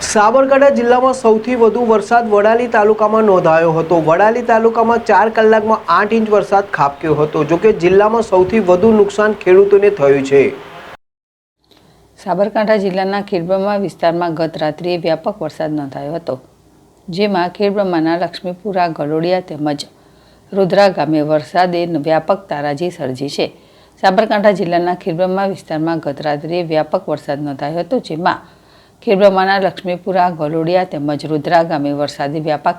સાબરકાંઠા જિલ્લામાં સૌથી વધુ વરસાદ વડાલી તાલુકામાં નોંધાયો હતો। વડાલી તાલુકામાં 4 કલાકમાં 8 ઇંચ વરસાદ ખાબક્યો હતો। જોકે જિલ્લામાં સૌથી વધુ નુકસાન ખેડૂતોને થયું છે। સાબરકાંઠા જિલ્લાના ખેડબ્રહ્મા વિસ્તારમાં ગત રાત્રિએ વ્યાપક વરસાદ નોંધાયો હતો, જેમાં ખેડબ્રહ્માના લક્ષ્મીપુરા, ગલોડિયા તેમજ રુદ્રા ગામે વરસાદે વ્યાપક તારાજી સર્જી છે। સાબરકાંઠા જિલ્લાના ખેડબ્રહ્મા વિસ્તારમાં ગત રાત્રિએ વ્યાપક વરસાદ નોંધાયો હતો, જેમાં ખેડબ્રહ્માના લક્ષ્મીપુરા, ગલોડિયા તેમજ રુદ્રા ગામે વરસાદે વ્યાપક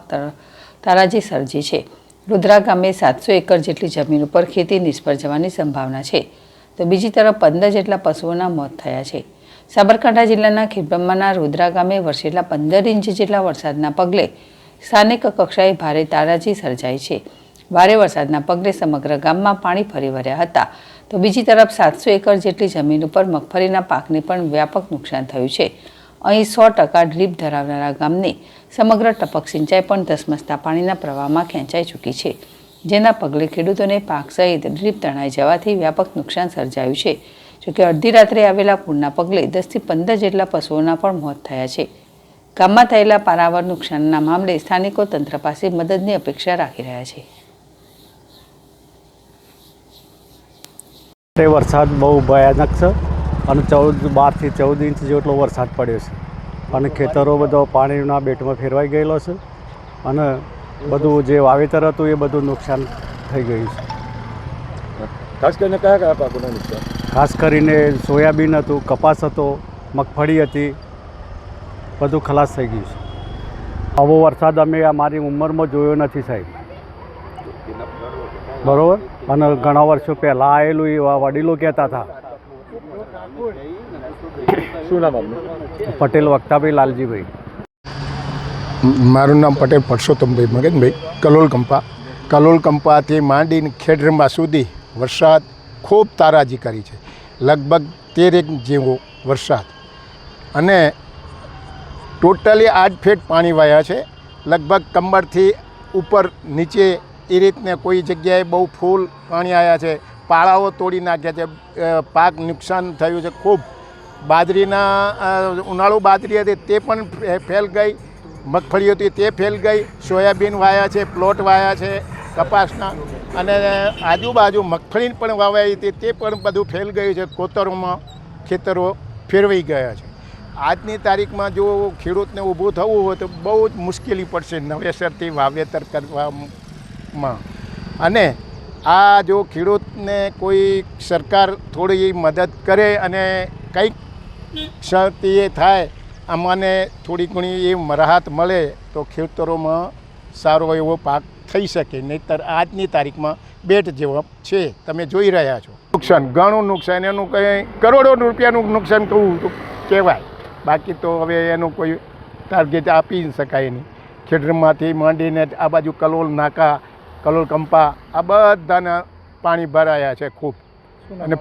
તારાજી સર્જી છે। રુદ્રા ગામે 700 એકર જેટલી જમીન ઉપર ખેતી નિષ્ફળ જવાની સંભાવના છે, તો બીજી તરફ 15 જેટલા પશુઓના મોત થયા છે। સાબરકાંઠા જિલ્લાના ખેડબ્રહ્માના રુદ્રા ગામે વરસેલા 15 ઇંચ જેટલા વરસાદના પગલે સ્થાનિક કક્ષાએ ભારે તારાજી સર્જાઈ છે। ભારે વરસાદના પગલે સમગ્ર ગામમાં પાણી ફરી વળ્યા હતા, તો બીજી તરફ 700 એકર જેટલી જમીન ઉપર મગફળીના પાકને પણ વ્યાપક નુકસાન થયું છે। અહીં 100% ડ્રીપ ધરાવનારા ગામની સમગ્ર ટપક સિંચાઈ પણ ધસમસતા પાણીના પ્રવાહમાં ખેંચાઈ ચૂકી છે, જેના પગલે ખેડૂતોને પાક સહિત ડ્રીપ તણાઈ જવાથી વ્યાપક નુકસાન સર્જાયું છે। જોકે અડધી રાત્રે આવેલા પૂરના પગલે 10 થી 15 જેટલા પશુઓના પણ મોત થયા છે। ગામમાં થયેલા પારાવાર નુકસાનના મામલે સ્થાનિકો તંત્ર પાસે મદદની અપેક્ષા રાખી રહ્યા છે। વરસાદ બહુ ભયાનક છે અને 12 થી 14 ઇંચ જેટલો વરસાદ પડ્યો છે અને ખેતરો બધો પાણીના બેટમાં ફેરવાઈ ગયેલો છે અને બધું જે વાવેતર હતું એ બધું નુકસાન થઈ ગયું છે। ખાસ કરીને કયા પાકોના નુકસાન? ખાસ કરીને સોયાબીન હતું, કપાસ હતો, મગફળી હતી, બધું ખલાસ થઈ ગયું છે। આવો વરસાદ અમે અમારી ઉંમરમાં જોયો નથી સાહેબ, બરાબર, અને ઘણા વર્ષો પહેલાં આવેલું એવા વડીલો કહેતા હતા। શું નામ આપનું? પટેલ વક્તાભાઈ લાલજીભાઈ। મારું નામ પટેલ પરસોત્તમભાઈ મગનભાઈ, કલોલ કંપાથી માંડીને ખેડબ્રહ્મા સુધી વરસાદ ખૂબ તારાજી કરી છે। લગભગ 13 ઇંચ જેવો વરસાદ અને ટોટલી 8 ફીટ પાણી વહ્યા છે। લગભગ કમરથી ઉપર નીચે એ રીતને કોઈ જગ્યાએ બહુ ફૂલ પાણી આવ્યા છે, પાળાઓ તોડી નાખ્યા છે, પાક નુકસાન થયું છે ખૂબ। બાજરીના ઉનાળુ બાજરી હતી તે પણ ફેલ ગઈ, મગફળી હતી તે ફેલ ગઈ, સોયાબીન વાયા છે, પ્લોટ વાયા છે કપાસના, અને આજુબાજુ મગફળી પણ વાવાઈ હતી તે પણ બધું ફેલ ગયું છે। કોતરોમાં ખેતરો ફેરવાઈ ગયા છે। આજની તારીખમાં જો ખેડૂતને ઊભું થવું હોય તો બહુ જ મુશ્કેલી પડશે નવેસરથી વાવેતર કરવામાં। અને આ જો ખેડૂતને કોઈ સરકાર થોડી મદદ કરે અને કંઈક ક્ષતિ થાય, અમને થોડી ઘણી એ રાહત મળે તો ખેતરોમાં સારો એવો પાક થઈ શકે, નહીંતર આજની તારીખમાં બેટ જેવો છે, તમે જોઈ રહ્યા છો। નુકસાન ઘણું નુકસાન, એનું કંઈ કરોડો રૂપિયાનું નુકસાન કહું તો કહેવાય, બાકી તો હવે એનું કોઈ ટાર્ગેટ આપી શકાય નહીં। ખેડબ્રહ્માથી માંડીને આ બાજુ કલોલ નાકા, કલોલ કંપા, આ બધાના પાણી ભરાયા છે ખૂબ, અને